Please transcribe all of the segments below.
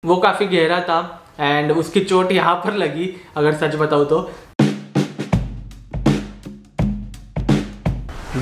वो काफ़ी गहरा था एंड उसकी चोट यहाँ पर लगी, अगर सच बताऊँ तो।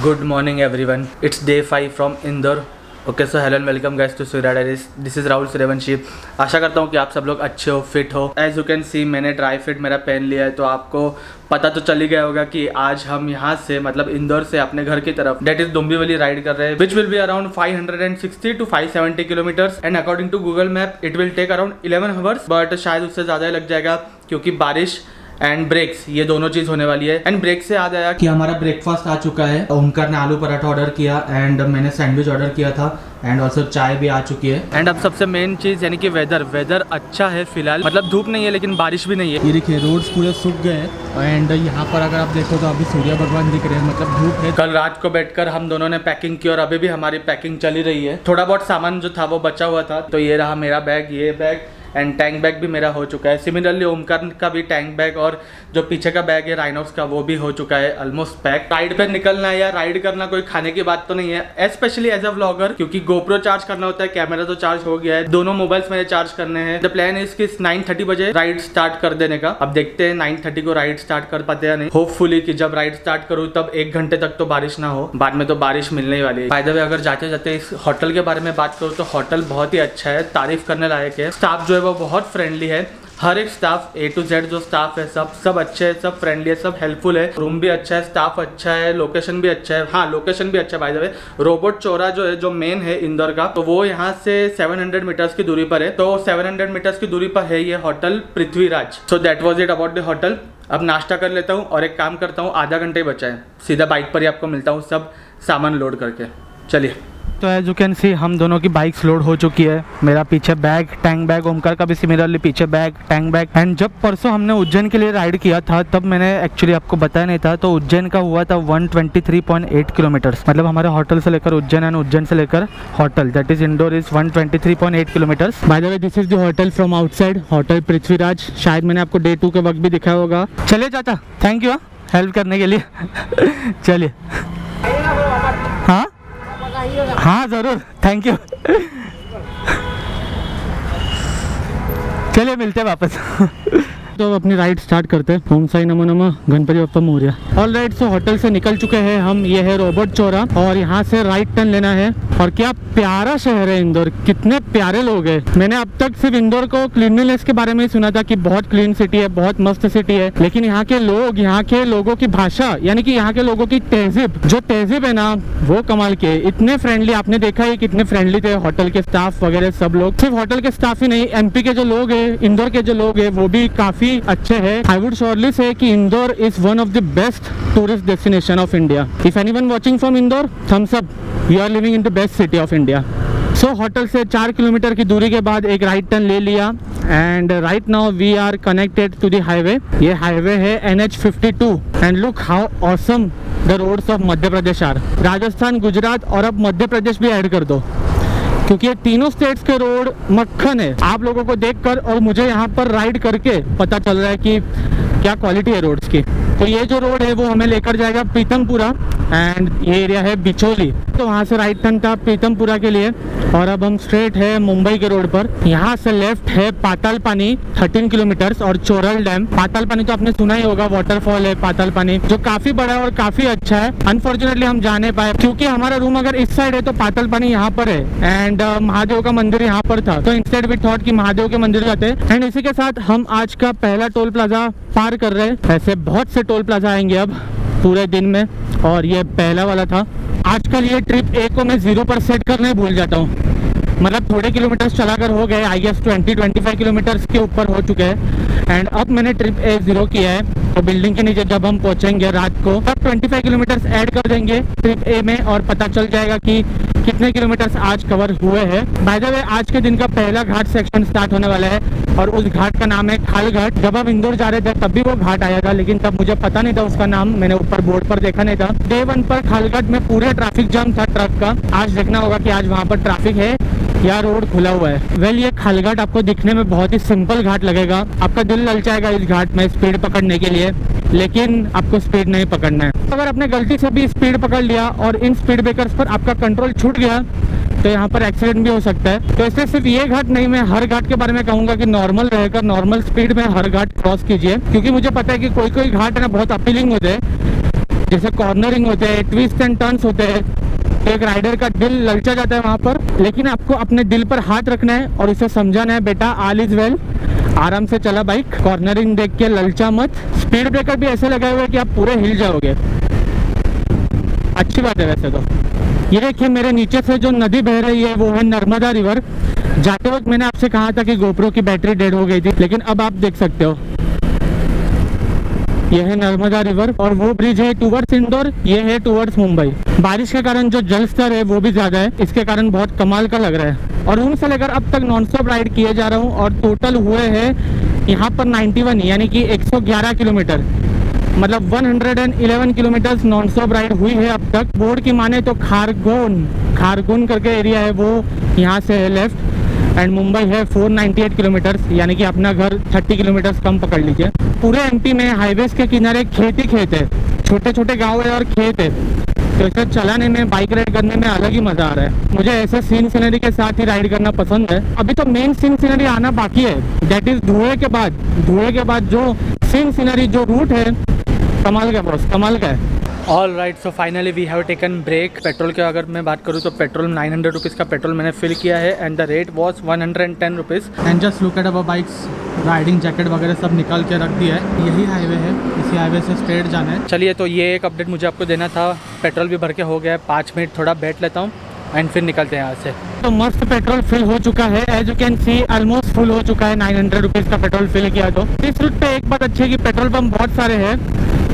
Good morning everyone, it's day 5 from Indore. Okay so hello and welcome guys to Surya diaries. This is Rahul Suryavanshi. आशा करता हूँ कि आप सब लोग अच्छे हो, फिट हो। एज यू कैन सी मैंने ड्राई फिट मेरा पहन लिया है, तो आपको पता तो चल ही गया होगा कि आज हम यहाँ से मतलब इंदौर से अपने घर की तरफ डेट इज डोंबिवली राइड कर रहे हैं, which will be around 560 to 570 kilometres and according to Google map it will take around 11 hours, but शायद उससे ज़्यादा ही लग जाएगा क्योंकि बारिश एंड ब्रेक्स ये दोनों चीज होने वाली है। एंड ब्रेक से याद आया कि हमारा ब्रेकफास्ट आ चुका है। ओमकार ने आलू पराठा ऑर्डर किया एंड मैंने सैंडविच ऑर्डर किया था एंड ऑल्सो चाय भी आ चुकी है। एंड अब सबसे मेन चीज यानी कि वेदर अच्छा है फिलहाल, मतलब धूप नहीं है लेकिन बारिश भी नहीं है। ये देखिए रोड्स पूरे सूख गए हैं एंड यहाँ पर अगर आप देखो तो अभी सूर्य भगवान दिख रहे हैं, मतलब धूप है। कल रात को बैठकर हम दोनों ने पैकिंग की और अभी भी हमारी पैकिंग चली रही है। थोड़ा बहुत सामान जो था वो बचा हुआ था, तो ये रहा मेरा बैग, ये बैग एंड टैंक बैग भी मेरा हो चुका है। सिमिलरली ओमकार का भी टैंक बैग और जो पीछे का बैग है राइनॉक्स का वो भी हो चुका है ऑलमोस्ट पैक। राइड पे निकलना या राइड करना कोई खाने की बात तो नहीं है, स्पेशली एज अ व्लॉगर, क्योंकि गोप्रो चार्ज करना होता है, कैमरा तो चार्ज हो गया है, दोनों मोबाइल्स मेरे चार्ज करने हैं। द प्लान इज कि 9:30 बजे राइड स्टार्ट कर देने का। अब देखते हैं 9:30 को राइड स्टार्ट कर पाते हैं नहीं। होपफुली कि जब राइड स्टार्ट करूँ तब 1 घंटे तक तो बारिश ना हो, बाद में तो बारिश मिलने ही वाली है। फायदा भी अगर जाते जाते इस होटल के बारे में बात करूँ तो होटल बहुत ही अच्छा है, तारीफ करने लायक है। स्टाफ जो है वो बहुत फ्रेंडली है, हर एक स्टाफ A to Z जो स्टाफ है सब अच्छे है, सब फ्रेंडली है, सब हेल्पफुल है। रूम भी अच्छा है, स्टाफ अच्छा है, लोकेशन भी अच्छा है। हाँ लोकेशन भी अच्छा है bye the way. Robot Chaura जो है, जो मेन है इंदौर का, तो वो यहाँ से 700 मीटर्स की दूरी पर है। तो 700 मीटर्स की दूरी पर है ये hotel Prithviraj. So that was it about the hotel. अब नाश्ता कर लेता हूँ और एक काम करता हूँ, आधा घंटे ही बचा है, सीधा बाइक पर ही आपको मिलता हूँ सब सामान लोड करके। चलिए। तो एज यू कैन सी हम दोनों की बाइक्स लोड हो चुकी है। मेरा पीछे बैग, टैंक बैग, ओमकार का भी सिमिलरली पीछे बैग, टैंक बैग। एंड जब परसों हमने उज्जैन के लिए राइड किया था तब मैंने एक्चुअली आपको बताया नहीं था, तो उज्जैन का हुआ था 123.8 किलोमीटर्स, मतलब हमारे होटल से लेकर उज्जैन एंड उज्जैन से लेकर hotel that is indoor is 123.8 kilometres. Bye the way this is the hotel from outside, hotel Prithviraj. शायद मैंने आपको डे 2 के वक्त भी दिखाया होगा। चलिए चाचा, थैंक यू हेल्प करने के लिए। चलिए। हाँ हाँ ज़रूर, थैंक यू। चलिए मिलते हैं वापस। तो अपनी राइड स्टार्ट करते हैं। ओम साई नमो नमः, गणपति बप्पा मोरया। ऑल राइट, सो होटल से निकल चुके हैं हम। ये है रोबोट चौरा और यहाँ से राइट टर्न लेना है। और क्या प्यारा शहर है इंदौर, कितने प्यारे लोग हैं। मैंने अब तक सिर्फ इंदौर को क्लीनलीनेस के बारे में ही सुना था कि बहुत क्लीन सिटी है, बहुत मस्त सिटी है, लेकिन यहाँ के लोग, यहाँ के लोगों की भाषा, यानी कि यहाँ के लोगों की तहजीब, जो तहजीब है ना वो कमाल के। इतने फ्रेंडली, आपने देखा है कितने फ्रेंडली थे होटल के स्टाफ वगैरह सब लोग। सिर्फ होटल के स्टाफ ही नहीं, MP के जो लोग है, इंदौर के जो लोग है वो भी काफी अच्छे हैं। आई वुड श्योरली से कि Indore is one of the best tourist destination of India. If anyone watching from Indore, thumbs up, you are living in the best city of India. So hotel से 4 किलोमीटर की दूरी के बाद एक right turn ले लिया and right now we are connected to the highway. ये highway है NH52 and look how awesome the roads of Madhya Pradesh are. Rajasthan, Gujarat और अब मध्य प्रदेश भी ऐड कर दो, क्योंकि ये तीनों स्टेट्स के रोड मक्खन है। आप लोगों को देखकर और मुझे यहाँ पर राइड करके पता चल रहा है कि क्या क्वालिटी है रोड्स की। तो ये जो रोड है वो हमें लेकर जाएगा प्रीतमपुरा एंड ये एरिया है बिचौली। तो वहाँ से राइट टर्न था प्रीतमपुरा के लिए और अब हम स्ट्रेट है मुंबई के रोड पर। यहाँ से लेफ्ट है पाताल पानी 13 किलोमीटर्स और चोरल डैम। पाताल पानी तो आपने सुना ही होगा, वाटरफॉल है पाताल पानी जो काफी बड़ा है और काफी अच्छा है। अनफॉर्चुनेटली हम जा नहीं पाए क्योंकि हमारा रूम अगर इस साइड है तो पाताल पानी यहाँ पर है एंड महादेव का मंदिर यहाँ पर था, तो इंस्टेड वी थॉट कि महादेव के मंदिर जाते हैं। एंड इसी के साथ हम आज का पहला टोल प्लाजा पार कर रहे हैं। ऐसे बहुत से टोल प्लाजा आएंगे अब पूरे दिन में और ये पहला वाला था। आजकल ये ट्रिप A को मैं 0 पर सेट करने भूल जाता हूँ, मतलब थोड़े किलोमीटर्स चलाकर हो गए, आई गेस 20-25 किलोमीटर्स के ऊपर हो चुके हैं। एंड अब मैंने ट्रिप A 0 किया है। तो बिल्डिंग के नीचे जब हम पहुंचेंगे रात को तब 25 किलोमीटर्स ऐड कर देंगे ट्रिप A में और पता चल जाएगा कि कितने किलोमीटर्स आज कवर हुए हैं। बाय द वे आज के दिन का पहला घाट सेक्शन स्टार्ट होने वाला है और उस घाट का नाम है खाल घाट। जब हम इंदौर जा रहे थे तब भी वो घाट आया था, लेकिन तब मुझे पता नहीं था उसका नाम, मैंने ऊपर बोर्ड पर देखा नहीं था। डे 1 पर खाल घाट में पूरे ट्रैफिक जाम था ट्रक का। आज देखना होगा कि आज वहाँ पर ट्रैफिक है या रोड खुला हुआ है। वेल ये खाल घाट आपको दिखने में बहुत ही सिंपल घाट लगेगा, आपका दिल ललचाएगा इस घाट में स्पीड पकड़ने के लिए, लेकिन आपको स्पीड नहीं पकड़ना है। अगर आपने गलती से भी स्पीड पकड़ लिया और इन स्पीड ब्रेकर्स पर आपका कंट्रोल छूट गया तो यहाँ पर एक्सीडेंट भी हो सकता है। तो इसलिए सिर्फ ये घाट नहीं, मैं हर घाट के बारे में कहूँगा कि नॉर्मल रहकर नॉर्मल स्पीड में हर घाट क्रॉस कीजिए, क्योंकि मुझे पता है कि कोई कोई घाट है ना बहुत अपीलिंग होते हैं, जैसे कॉर्नरिंग होते हैं, ट्विस्ट एंड टर्न्स होते हैं, तो एक राइडर का दिल ललचा जाता है वहाँ पर। लेकिन आपको अपने दिल पर हाथ रखना है और उसे समझाना है, बेटा ऑल इज वेल, आराम से चला बाइक, कॉर्नरिंग देख के ललचा मत। स्पीड ब्रेकर भी ऐसे लगाए हुए हैं कि आप पूरे हिल जाओगे। अच्छी बात है वैसे तो। ये देखिए मेरे नीचे से जो नदी बह रही है वो है नर्मदा रिवर। जाते वक्त मैंने आपसे कहा था कि गोप्रो की बैटरी डेड हो गई थी, लेकिन अब आप देख सकते हो यह है नर्मदा रिवर और वो ब्रिज है टूवर्ड्स इंदौर, ये है टूवर्ड्स मुंबई। बारिश के कारण जो जल स्तर है वो भी ज्यादा है, इसके कारण बहुत कमाल का लग रहा है। और रूम से लेकर अब तक नॉन स्टॉप राइड किए जा रहा हूँ और टोटल हुए हैं यहाँ पर 91 यानी कि 111 किलोमीटर, मतलब 111 किलोमीटर नॉन स्टॉप राइड हुई है अब तक। बोर्ड की माने तो खारगोन करके एरिया है वो यहाँ से है लेफ्ट, एंड मुंबई है 498 किलोमीटर, यानी कि अपना घर 30 किलोमीटर कम पकड़ लीजिए। पूरे एमपी में हाईवेज के किनारे खेत ही खेत है, छोटे छोटे गांव है और खेत है, तो इसे चलाने में, बाइक राइड करने में अलग ही मजा आ रहा है। मुझे ऐसे सीन सीनरी के साथ ही राइड करना पसंद है। अभी तो मेन सीन सीनरी आना बाकी है, दैट इज धुएं के बाद जो सीन सीनरी, जो रूट है, कमाल का बॉस, कमाल का है। All right, so finally we have taken break. Petrol की अगर मैं बात करूँ तो पेट्रोल 900 रुपीज़ का पेट्रोल मैंने फिल किया है and the rate was 110 rupees. And just look at our bikes, riding jacket वगैरह सब निकाल के रख दिया है। यही हाईवे है, इसी हाईवे से स्ट्रेट जाना है। चलिए, तो ये एक अपडेट मुझे आपको देना था। पेट्रोल भी भर के हो गया है, 5 मिनट थोड़ा बैठ लेता हूँ एंड फिर निकलते हैं यहाँ से। तो मस्त पेट्रोल फिल हो चुका है, as you can see almost full हो चुका है। 900 रुपीज़ का पेट्रोल फिल किया। तो इस रूट पे एक बात अच्छी है कि पेट्रोल पंप बहुत सारे हैं,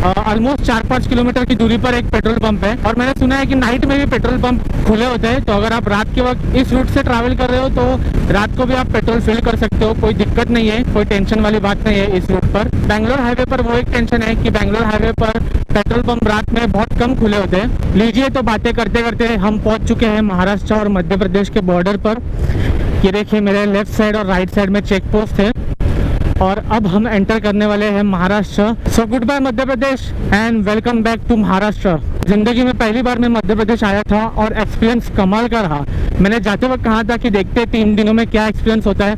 ऑलमोस्ट 4-5 किलोमीटर की दूरी पर एक पेट्रोल पंप है। और मैंने सुना है कि नाइट में भी पेट्रोल पंप खुले होते हैं, तो अगर आप रात के वक्त इस रूट से ट्रैवल कर रहे हो तो रात को भी आप पेट्रोल फिल कर सकते हो, कोई दिक्कत नहीं है, कोई टेंशन वाली बात नहीं है इस रूट पर। बैंगलोर हाईवे पर वो एक टेंशन है कि बैंगलोर हाईवे पर पेट्रोल पंप रात में बहुत कम खुले होते हैं। लीजिए, तो बातें करते करते हम पहुंच चुके हैं महाराष्ट्र और मध्य प्रदेश के बॉर्डर पर। ये देखिए मेरे लेफ्ट साइड और राइट साइड में चेक पोस्ट है और अब हम एंटर करने वाले हैं Maharashtra. So goodbye Madhya Pradesh and welcome back to Maharashtra. जिंदगी में पहली बार मैं मध्य प्रदेश आया था और एक्सपीरियंस कमाल का रहा। मैंने जाते वक्त कहा था कि देखते 3 दिनों में क्या एक्सपीरियंस होता है,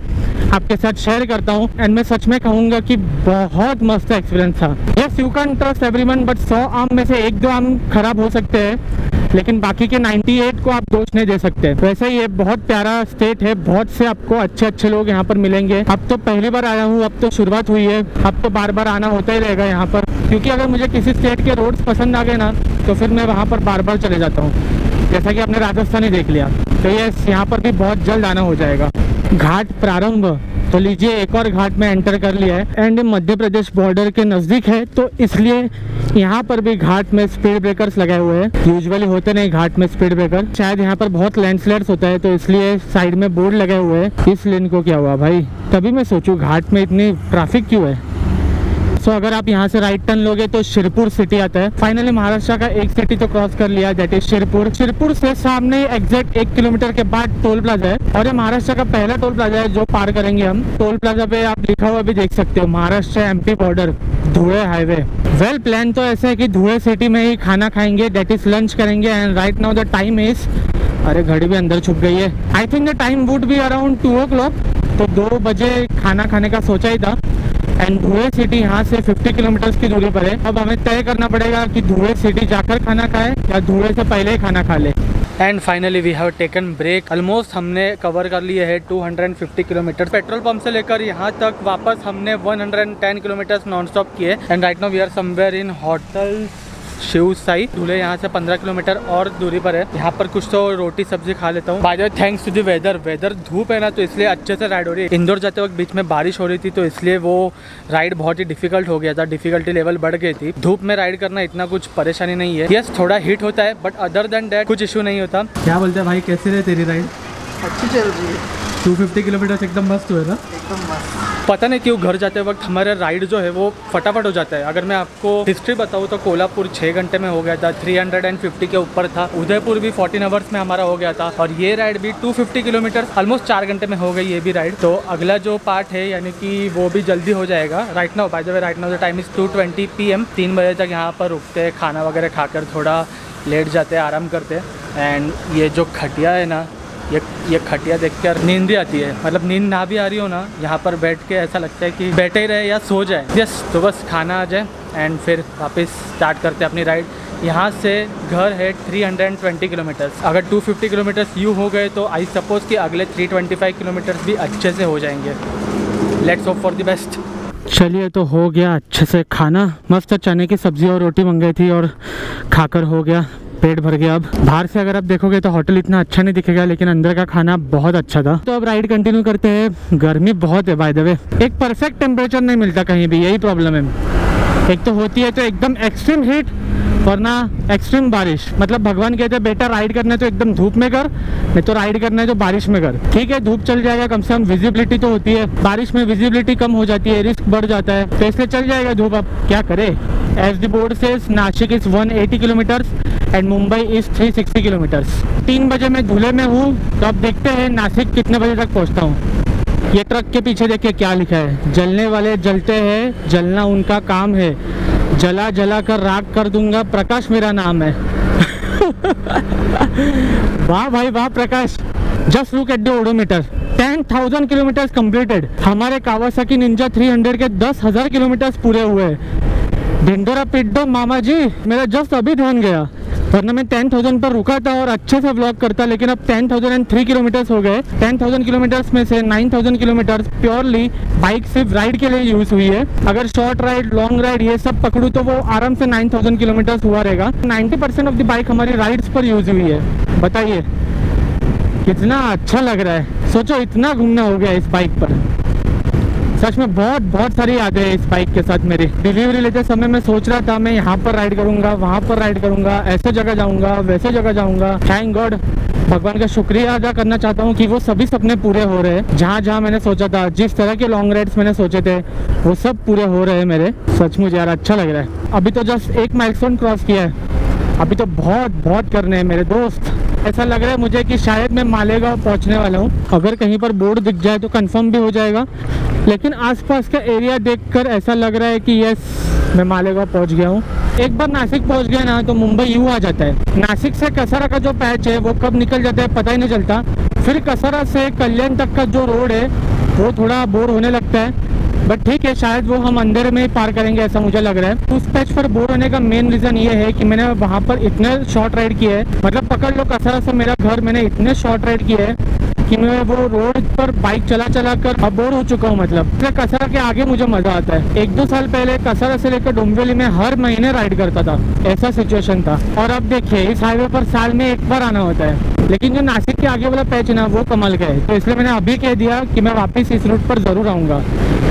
आपके साथ शेयर करता हूँ। एंड मैं सच में कहूँगा कि बहुत मस्त एक्सपीरियंस था। Yes, you can trust everyone, but 100 आम में से 1-2 आम खराब हो सकते हैं, लेकिन बाकी के 98 को आप दोष नहीं दे सकते। वैसे ये बहुत प्यारा स्टेट है, बहुत से आपको अच्छे लोग यहाँ पर मिलेंगे। अब तो पहली बार आया हूँ, अब तो शुरुआत हुई है, अब तो बार बार आना होता ही रहेगा यहाँ पर, क्योंकि अगर मुझे किसी स्टेट के रोड्स पसंद आ गए ना तो फिर मैं वहाँ पर बार बार चले जाता हूँ, जैसा कि आपने राजस्थान ही देख लिया। तो ये यहाँ पर भी बहुत जल्द आना हो जाएगा। घाट प्रारंभ, तो लीजिए एक और घाट में एंटर कर लिया है एंड मध्य प्रदेश बॉर्डर के नज़दीक है, तो इसलिए यहाँ पर भी घाट में स्पीड ब्रेकर्स लगाए हुए हैं। यूजुअली होते नहीं घाट में स्पीड ब्रेकर, शायद यहाँ पर बहुत लैंडस्लाइड्स होता है तो इसलिए साइड में बोर्ड लगे हुए हैं। इस लेन को क्या हुआ भाई, तभी मैं सोचूं घाट में इतनी ट्रैफिक क्यों है। सो अगर आप यहाँ से राइट टर्न लोगे तो शिरपुर सिटी आता है। फाइनली महाराष्ट्र का एक सिटी तो क्रॉस कर लिया, दैट इज शिरपुर। शिरपुर से सामने एग्जैक्ट 1 किलोमीटर के बाद टोल प्लाजा है और ये महाराष्ट्र का पहला टोल प्लाजा है जो पार करेंगे हम। टोल प्लाजा पे आप लिखा हुआ भी देख सकते हो, महाराष्ट्र एमपी बॉर्डर, धुए हाईवे। वेल प्लान तो ऐसा है कि धुए सिटी में ही खाना खाएंगे, दैट इज लंच करेंगे। And right now the time is, अरे घड़ी भी अंदर छुप गई है, I think the time would be around 2 o'clock, तो 2 बजे खाना खाने का सोचा ही था। एंड धुए सिटी यहाँ से 50 किलोमीटर की दूरी पर है। अब हमें तय करना पड़ेगा कि धुए सिटी जाकर खाना खाए या धुए से पहले ही खाना खा ले। And finally we have taken break. Almost हमने कवर कर लिए है 250 किलोमीटर। पेट्रोल पंप से लेकर यहाँ तक वापस हमने 110 किलोमीटर नॉन स्टॉप किए। And right now we are somewhere in hotel Shiv Sai. Dhule यहाँ से 15 किलोमीटर और दूरी पर है। यहाँ पर कुछ तो रोटी सब्जी खा लेता हूँ। By the way thanks to the weather धूप है ना, तो इसलिए अच्छे से राइड हो रही है। इंदौर जाते वक्त बीच में बारिश हो रही थी, तो इसलिए वो राइड बहुत ही डिफिकल्ट हो गया था, डिफिकल्टी लेवल बढ़ गई थी। धूप में राइड करना इतना कुछ परेशानी नहीं है। यस, थोड़ा हीट होता है, बट अदर देन दैट कुछ इशू नहीं होता। क्या बोलते हैं भाई, कैसी रहे तेरी राइड? अच्छी चल रही है। 250 किलोमीटर एकदम मस्त हुए ना? एकदम मस्त। पता नहीं क्यों घर जाते वक्त हमारा राइड जो है वो फटाफट हो जाता है। अगर मैं आपको हिस्ट्री बताऊँ तो कोल्हापुर 6 घंटे में हो गया था, 350 के ऊपर था। उदयपुर भी 14 आवर्स में हमारा हो गया था और ये राइड भी 250 किलोमीटर ऑलमोस्ट 4 घंटे में हो गई ये भी राइड। तो अगला जो पार्ट है यानी कि वो भी जल्दी हो जाएगा। Right now bye the way right now the time is 2:20 PM। 3 बजे तक यहाँ पर रुकते हैं, खाना वगैरह खाकर थोड़ा लेट जाते हैं, आराम करते हैं। एंड ये जो खटिया है ना, ये खटिया देख कर नींद भी आती है, मतलब नींद ना भी आ रही हो ना, यहाँ पर बैठ के ऐसा लगता है कि बैठे ही रहे या सो जाए। यस, तो बस खाना आ जाए एंड फिर वापस स्टार्ट करते हैं अपनी राइड। यहाँ से घर है 320 किलोमीटर्स। अगर 250 किलोमीटर्स यूँ हो गए तो आई सपोज़ कि अगले 325 किलोमीटर्स भी अच्छे से हो जाएंगे। Let's hope for the best. चलिए, तो हो गया अच्छे से खाना। मस्त चने की सब्ज़ी और रोटी मंगाई थी और खाकर हो गया, पेट भर गया। अब बाहर से अगर आप देखोगे तो होटल इतना अच्छा नहीं दिखेगा, लेकिन अंदर का खाना बहुत अच्छा था। तो अब राइड कंटिन्यू करते हैं। गर्मी बहुत है बाय द वे, एक परफेक्ट टेम्परेचर नहीं मिलता कहीं भी, यही प्रॉब्लम है। एक तो होती है तो एकदम एक्सट्रीम हीट, वरना एक्सट्रीम बारिश। मतलब भगवान कहते हैं बेटा राइड करना है तो एकदम धूप में कर, नहीं तो राइड करना है तो बारिश में कर। ठीक है, धूप चल जाएगा, कम से कम विजिबिलिटी तो होती है। बारिश में विजिबिलिटी कम हो जाती है, रिस्क बढ़ जाता है, तो इसलिए चल जाएगा धूप। अब क्या करे। एज द बोर्ड से Nashik is 180 kilometres and Mumbai is 360 kilometres. 3 बजे मैं धुले में हूँ, तो अब देखते हैं नासिक कितने बजे तक पहुँचता हूँ। ये ट्रक के पीछे देखिए क्या लिखा है, जलने वाले जलते हैं, जलना उनका काम है, जला जला कर राख कर दूंगा, प्रकाश मेरा नाम है। वाह भाई वाह Prakash. Just look at the odometer, 10,000 kilometres completed. हमारे कावासाकी निंजा 300 के 10,000 किलोमीटर्स पूरे हुए। ढिंडोरा पिड्डो मामा जी, मेरा जस्ट अभी ध्यान गया, वरना मैं 10,000 पर रुका था और अच्छे से व्लॉग करता, लेकिन अब 10,003 किलोमीटर्स हो गए। 10,000 किलोमीटर्स में से 9,000 किलोमीटर्स प्योरली बाइक सिर्फ राइड के लिए यूज हुई है। अगर शॉर्ट राइड, लॉन्ग राइड ये सब पकड़ू तो वो आराम से 9,000 किलोमीटर्स हुआ रहेगा। 90% ऑफ द बाइक हमारी राइड्स पर यूज हुई है। बताइए कितना अच्छा लग रहा है। सोचो इतना घूमना हो गया इस बाइक पर। सच में बहुत सारी यादें हैं इस बाइक के साथ मेरी। डिलीवरी लेते समय मैं सोच रहा था मैं यहाँ पर राइड करूँगा, वहाँ पर राइड करूँगा, ऐसे जगह जाऊँगा, वैसे जगह जाऊँगा। थैंक गॉड, भगवान का शुक्रिया अदा करना चाहता हूँ कि वो सभी सपने पूरे हो रहे हैं। जहाँ जहाँ मैंने सोचा था, जिस तरह के लॉन्ग राइड्स मैंने सोचे थे, वो सब पूरे हो रहे हैं मेरे। सचमुच यार अच्छा लग रहा है। अभी तो जस्ट एक माइलस्टोन क्रॉस किया है, अभी तो बहुत करने हैं मेरे दोस्त। ऐसा लग रहा है मुझे कि शायद मैं मालेगांव पहुंचने वाला हूं। अगर कहीं पर बोर्ड दिख जाए तो कंफर्म भी हो जाएगा, लेकिन आसपास का एरिया देखकर ऐसा लग रहा है कि यस मैं मालेगांव पहुंच गया हूं। एक बार नासिक पहुंच गया ना तो मुंबई यूँ आ जाता है। नासिक से कसारा का जो पैच है वो कब निकल जाता है पता ही नहीं चलता। फिर कसारा से कल्याण तक का जो रोड है वो थोड़ा बोर होने लगता है, बट ठीक है, शायद वो हम अंधेरे में ही पार करेंगे ऐसा मुझे लग रहा है। उस पैच पर बोर होने का मेन रीजन ये है कि मैंने वहाँ पर इतने शॉर्ट राइड किए हैं। मतलब पकड़ लो कसारा से मेरा घर, मैंने इतने शॉर्ट राइड किए हैं कि मैं वो रोड पर बाइक चला कर अब बोर हो चुका हूँ। मतलब कसारा के आगे मुझे मजा आता है। 1-2 साल पहले कसारा से लेकर डोंबिवली में हर महीने राइड करता था, ऐसा सिचुएशन था। और अब देखिए इस हाईवे पर साल में एक बार आना होता है। लेकिन जो नासिक के आगे वाला पैच ना वो कमाल का है, तो इसलिए मैंने अभी कह दिया कि मैं वापस इस रूट पर जरूर आऊँगा।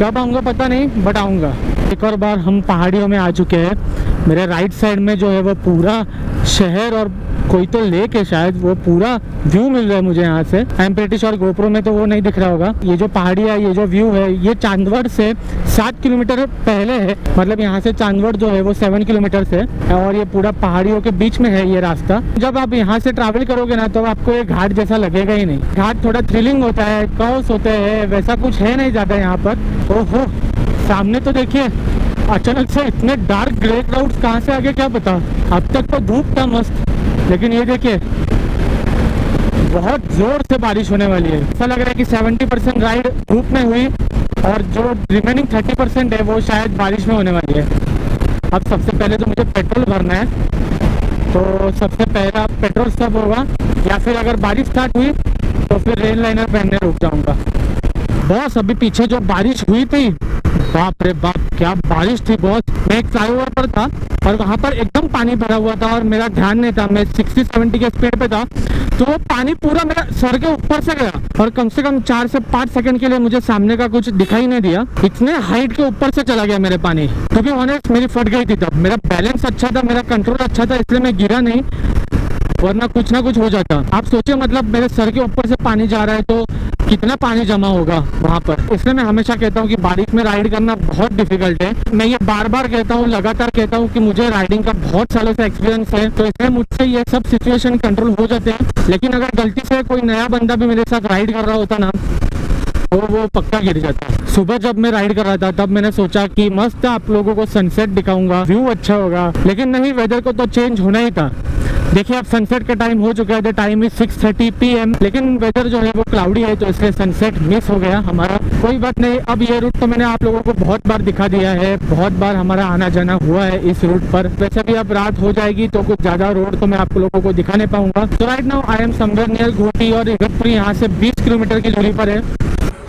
कब आऊँगा पता नहीं, बट आऊँगा। एक और बार हम पहाड़ियों में आ चुके हैं। मेरे राइट साइड में जो है वो पूरा शहर और कोई तो लेक है शायद, वो पूरा व्यू मिल रहा है मुझे यहाँ से। I am pretty sure GoPro में तो वो नहीं दिख रहा होगा। ये जो पहाड़ियाँ, ये जो व्यू है, ये चांदवड़ से 7 किलोमीटर पहले है। मतलब यहाँ से चांदवड़ जो है वो 7 किलोमीटर है और ये पूरा पहाड़ियों के बीच में है ये रास्ता। जब आप यहाँ से ट्रैवल करोगे ना तो आपको ये घाट जैसा लगेगा ही नहीं। घाट थोड़ा थ्रिलिंग होता है, कर्व्स होते हैं, वैसा कुछ है नहीं ज़्यादा यहाँ पर। ओहो, सामने तो देखिए अचानक से इतने डार्क ग्रे क्लाउड्स कहाँ से आ गए क्या पता। अब तक तो धूप था मस्त, लेकिन ये देखिए बहुत जोर से बारिश होने वाली है। ऐसा लग रहा है कि 70% राइड धूप में हुई और जो रिमेनिंग 30% है वो शायद बारिश में होने वाली है। अब सबसे पहले तो मुझे पेट्रोल भरना है, तो सबसे पहला पेट्रोल स्टॉप होगा, या फिर अगर बारिश स्टार्ट हुई तो फिर रेल लाइनर पहनने रुक जाऊंगा। बॉस अभी पीछे जो बारिश हुई थी, बाप रे बाप क्या बारिश थी बॉस। मैं एक फ्लाईओवर पर था और वहाँ पर एकदम पानी भरा हुआ था और मेरा ध्यान नहीं था, मैं 60-70 के स्पीड पे था, तो वो पानी पूरा मेरा सर के ऊपर से गया और कम से कम 4 से 5 सेकंड के लिए मुझे सामने का कुछ दिखाई नहीं दिया। इतने हाइट के ऊपर से चला गया मेरे पानी। क्योंकि ऑनेस्ट मेरी फट गई थी तब। मेरा बैलेंस अच्छा था, मेरा कंट्रोल अच्छा था, इसलिए मैं गिरा नहीं, वरना कुछ ना कुछ हो जाता। आप सोचिए मतलब मेरे सर के ऊपर से पानी जा रहा है तो कितना पानी जमा होगा वहाँ पर। इसलिए मैं हमेशा कहता हूँ कि बारिश में राइड करना बहुत डिफिकल्ट है। मैं ये बार बार कहता हूँ, लगातार कहता हूँ कि मुझे राइडिंग का बहुत सालों से एक्सपीरियंस है, तो इसलिए मुझसे ये सब सिचुएशन कंट्रोल हो जाते हैं। लेकिन अगर गलती से कोई नया बंदा भी मेरे साथ राइड कर रहा होता ना तो वो पक्का गिर जाता। सुबह जब मैं राइड कर रहा था तब मैंने सोचा कि मस्त आप लोगों को सनसेट दिखाऊंगा, व्यू अच्छा होगा, लेकिन नहीं, वेदर को तो चेंज होना ही था। देखिए अब सनसेट का टाइम हो चुका है, द टाइम इज 6:30 PM, लेकिन वेदर जो है वो क्लाउडी है तो इसलिए सनसेट मिस हो गया हमारा। कोई बात नहीं, अब ये रूट तो मैंने आप लोगों को बहुत बार दिखा दिया है, बहुत बार हमारा आना जाना हुआ है इस रूट पर। वैसे भी अब रात हो जाएगी तो कुछ ज्यादा रोड तो मैं आप लोगों को दिखा नहीं पाऊंगा। तो right now I am somewhere near Ghoti और इगतपुरी यहाँ से 20 किलोमीटर की दूरी पर है।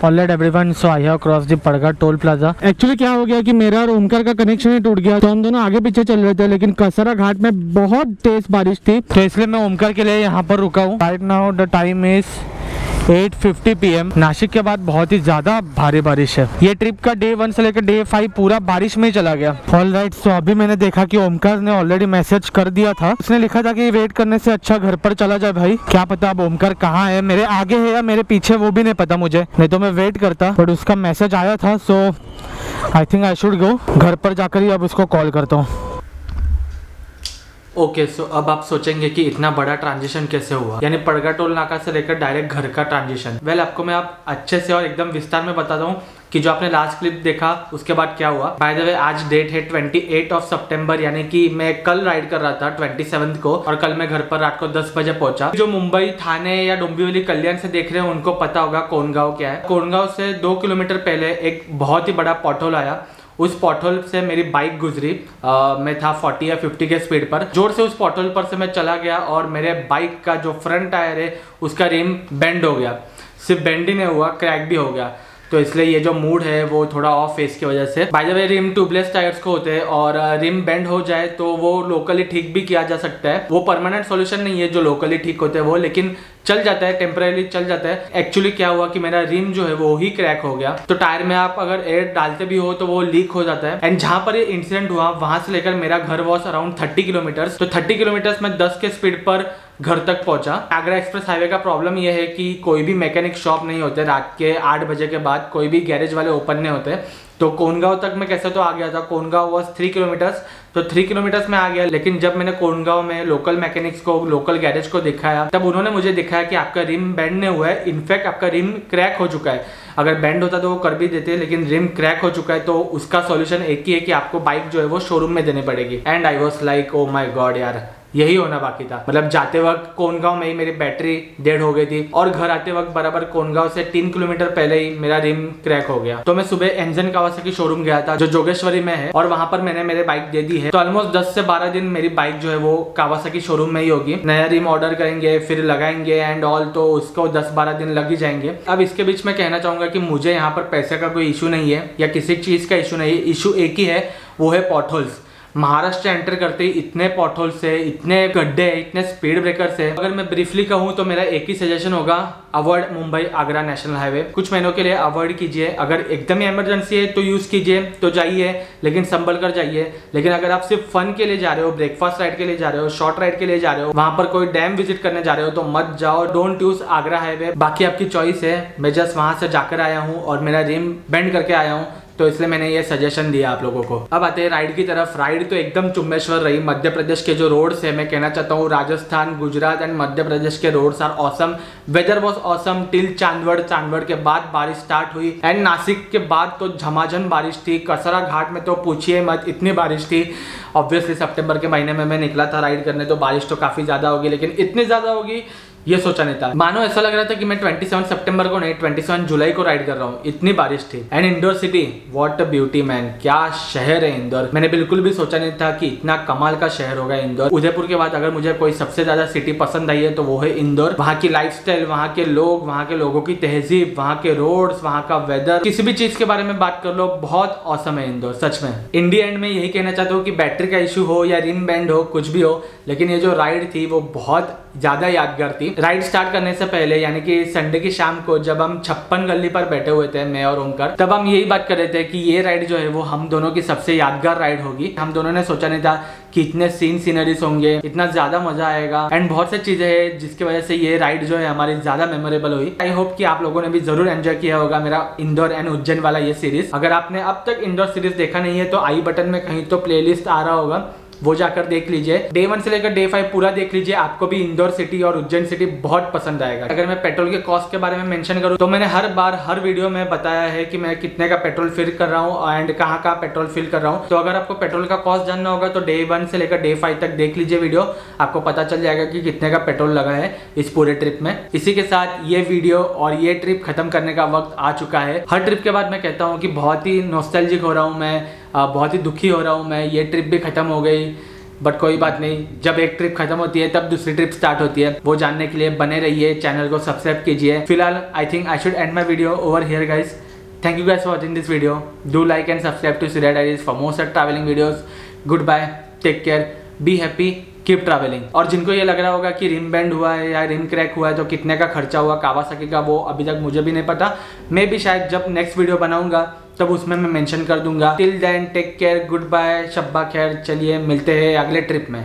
Alright everyone, so I have cross the पड़गा toll plaza. Actually क्या हो गया कि मेरा और ओमकार का कनेक्शन ही टूट गया, तो हम दोनों आगे पीछे चल रहे थे, लेकिन कसरा घाट में बहुत तेज बारिश थी, तो इसलिए मैं ओमकार के लिए यहाँ पर रुका हूँ। Right now the time is 8:50 PM। Nashik के बाद बहुत ही ज्यादा भारी बारिश है। ये ट्रिप का डे 1 से लेकर डे 5 पूरा बारिश में ही चला गया। ऑलराइट, सो अभी मैंने देखा कि ओमकार ने ऑलरेडी मैसेज कर दिया था। उसने लिखा था कि वेट करने से अच्छा घर पर चला जाए भाई। क्या पता अब ओमकार कहाँ है, मेरे आगे है या मेरे पीछे, वो भी नहीं पता मुझे, नहीं तो मैं वेट करता, बट उसका मैसेज आया था। So I think I should go. घर पर जाकर ही अब उसको कॉल करता हूँ। ओके, सो अब आप सोचेंगे कि इतना बड़ा ट्रांजिशन कैसे हुआ, यानी पड़गा टोल नाका से लेकर डायरेक्ट घर का ट्रांजिशन। वेल, आपको मैं आप अच्छे से और एकदम विस्तार में बताता हूँ कि जो आपने लास्ट क्लिप देखा उसके बाद क्या हुआ। बाय द वे, आज डेट है 28 सितंबर, यानी कि मैं कल राइड कर रहा था 27 को, और कल मैं घर पर रात को 10 बजे पहुंचा। जो मुंबई, थाने या डोंबिवली, कल्याण से देख रहे हैं उनको पता होगा कोंडगांव क्या है। कोंडगांव से 2 किलोमीटर पहले एक बहुत ही बड़ा पॉटहोल आया। उस पॉटहोल से मेरी बाइक गुजरी। मैं था 40 या 50 के स्पीड पर, जोर से उस पॉटहोल पर से मैं चला गया और मेरे बाइक का जो फ्रंट टायर है उसका रिम बेंड हो गया। सिर्फ बेंड ही नहीं हुआ, क्रैक भी हो गया। तो इसलिए ये जो मूड है वो थोड़ा ऑफ है इसकी वजह से। By the way, rim tubeless tyres को होते हैं और रिम बेंड हो जाए तो वो लोकली ठीक भी किया जा सकता है। वो परमानेंट सॉल्यूशन नहीं है जो लोकली ठीक होते हैं वो, लेकिन चल जाता है, टेम्परेली चल जाता है। एक्चुअली क्या हुआ कि मेरा रिम जो है वो ही क्रैक हो गया। तो टायर में आप अगर एयर डालते भी हो तो वो लीक हो जाता है। एंड जहां पर ये इंसिडेंट हुआ वहां से लेकर मेरा घर वॉज अराउंड 30 किलोमीटर्स। तो 30 किलोमीटर्स में 10 के स्पीड पर घर तक पहुंचा। आगरा एक्सप्रेस हाईवे का प्रॉब्लम यह है कि कोई भी मैकेनिक शॉप नहीं होते रात के 8 बजे के बाद, कोई भी गैरेज वाले ओपन नहीं होते। तो कोंडगांव तक मैं कैसे तो आ गया था। कोंडगांव वॉज 3 किलोमीटर्स, तो 3 किलोमीटर्स में आ गया। लेकिन जब मैंने कोंडगांव में लोकल मैकेनिक्स को, लोकल गैरेज को दिखाया, तब उन्होंने मुझे दिखाया कि आपका रिम बेंड नहीं हुआ है, इनफैक्ट आपका रिम क्रैक हो चुका है। अगर बेंड होता तो वो कर भी देते, लेकिन रिम क्रैक हो चुका है तो उसका सॉल्यूशन एक ही है कि आपको बाइक जो है वो शोरूम में देनी पड़ेगी। And I was like, oh my god यार, यही होना बाकी था। मतलब जाते वक्त कोंडगांव में ही मेरी बैटरी डेड हो गई थी और घर आते वक्त बराबर कोंडगांव से 3 किलोमीटर पहले ही मेरा रिम क्रैक हो गया। तो मैं सुबह एंजन कावासाकी शोरूम गया था जो जोगेश्वरी में है, और वहां पर मैंने मेरे बाइक दे दी है। तो ऑलमोस्ट 10 से 12 दिन मेरी बाइक जो है वो कावासाकी शोरूम में ही होगी। नया रिम ऑर्डर करेंगे, फिर लगाएंगे एंड ऑल, तो उसको 10-12 दिन लग ही जाएंगे। अब इसके बीच में कहना चाहूंगा कि मुझे यहाँ पर पैसे का कोई इशू नहीं है या किसी चीज का इशू नहीं है। इशू एक ही है, वो है पॉटहोल्स। महाराष्ट्र एंटर करते ही इतने पॉटहोल्स है, इतने गड्ढे, इतने स्पीड ब्रेकर्स है। अगर मैं ब्रीफली कहूँ तो मेरा एक ही सजेशन होगा, avoid Mumbai Agra national highway. कुछ महीनों के लिए अवॉइड कीजिए। अगर एकदम ही इमरजेंसी है तो यूज कीजिए, तो जाइए, लेकिन संभल कर जाइए। लेकिन अगर आप सिर्फ फन के लिए जा रहे हो, ब्रेकफास्ट राइड के लिए जा रहे हो, शॉर्ट राइड के लिए जा रहे हो, वहां पर कोई डैम विजिट करने जा रहे हो, तो मत जाओ। Don't use Agra highway. बाकी आपकी चॉइस है। मैं जस्ट वहां से जाकर आया हूँ और मेरा रिम बेंड करके आया हूँ, तो इसलिए मैंने ये सजेशन दिया आप लोगों को। अब आते हैं राइड की तरफ। राइड तो एकदम चुम्बेश्वर रही। मध्य प्रदेश के जो रोड्स है, मैं कहना चाहता हूँ राजस्थान, गुजरात एंड मध्य प्रदेश के roads are awesome. Weather was awesome till Chandwad. Chandwad के बाद बारिश स्टार्ट हुई एंड नासिक के बाद तो झमाझम बारिश थी। कसरा घाट में तो पूछिए मत, इतनी बारिश थी। ऑब्वियसली सितंबर के महीने में मैं निकला था राइड करने, तो बारिश तो काफी ज्यादा होगी, लेकिन इतनी ज्यादा होगी ये सोचा नहीं था। मानो ऐसा लग रहा था कि मैं 27 सितंबर को नहीं, 27 जुलाई को राइड कर रहा हूँ, इतनी बारिश थी। And Indore city, what a beauty man, क्या शहर है इंदौर। मैंने बिल्कुल भी सोचा नहीं था कि इतना कमाल का शहर होगा इंदौर। उदयपुर के बाद अगर मुझे कोई सबसे ज्यादा सिटी पसंद आई है तो वो है इंदौर। वहाँ की लाइफस्टाइल, वहाँ के लोग, वहाँ के लोगों की तहजीब, वहाँ के रोड्स, वहाँ का वेदर, किसी भी चीज के बारे में बात कर लो, बहुत औसम है इंदौर सच में। इंडिया एंड में यही कहना चाहता हूँ कि बैटरी का इशू हो या रिम बैंड हो, कुछ भी हो, लेकिन ये जो राइड थी वो बहुत ज्यादा यादगार थी। राइड स्टार्ट करने से पहले, यानी कि संडे की शाम को जब हम 56 गली पर बैठे हुए थे मैं और ओमकार, तब हम यही बात कर रहे थे कि ये राइड जो है वो हम दोनों की सबसे यादगार राइड होगी। हम दोनों ने सोचा नहीं था कि इतने सीनरीज होंगे, इतना ज्यादा मजा आएगा एंड बहुत सी चीजें हैं जिसकी वजह से ये राइड जो है हमारी ज्यादा मेमोरेबल हुई। आई होप कि आप लोगों ने भी जरूर एंजॉय किया होगा मेरा इंदौर एंड उज्जैन वाला ये सीरीज। अगर आपने अब तक इंदौर सीरीज देखा नहीं है तो आई बटन में कहीं तो प्लेलिस्ट आ रहा होगा, वो जाकर देख लीजिए। डे 1 से लेकर डे 5 पूरा देख लीजिए, आपको भी इंदौर सिटी और उज्जैन सिटी बहुत पसंद आएगा। अगर मैं पेट्रोल के कॉस्ट के बारे में मेंशन करूँ तो मैंने हर बार हर वीडियो में बताया है कि मैं कितने का पेट्रोल फिल कर रहा हूँ एंड कहाँ कहाँ पेट्रोल फिल कर रहा हूँ। तो अगर आपको पेट्रोल का कॉस्ट जानना होगा तो डे 1 से लेकर डे 5 तक देख लीजिए वीडियो, आपको पता चल जाएगा कि कितने का पेट्रोल लगा है इस पूरे ट्रिप में। इसी के साथ ये वीडियो और ये ट्रिप खत्म करने का वक्त आ चुका है। हर ट्रिप के बाद मैं कहता हूँ कि बहुत ही नॉस्टैल्जिक हो रहा हूँ मैं, बहुत ही दुखी हो रहा हूँ मैं। ये ट्रिप भी खत्म हो गई, बट कोई बात नहीं, जब एक ट्रिप खत्म होती है तब दूसरी ट्रिप स्टार्ट होती है। वो जानने के लिए बने रहिए, चैनल को सब्सक्राइब कीजिए। फिलहाल आई think I should and my video over here guys. Thank you guys for watching this video. Do like and subscribe to Surya Diaries for more such traveling videos. Goodbye, take care, be happy, keep traveling. और जिनको ये लग रहा होगा कि rim band हुआ है या रिम क्रैक हुआ है तो कितने का खर्चा हुआ कावासाकी का, वो अभी तक मुझे भी नहीं पता। मैं भी शायद जब नेक्स्ट वीडियो बनाऊंगा तब उसमें मैं मेंशन कर दूंगा। Till then take care, good bye, शब्बा खैर। चलिए मिलते हैं अगले ट्रिप में।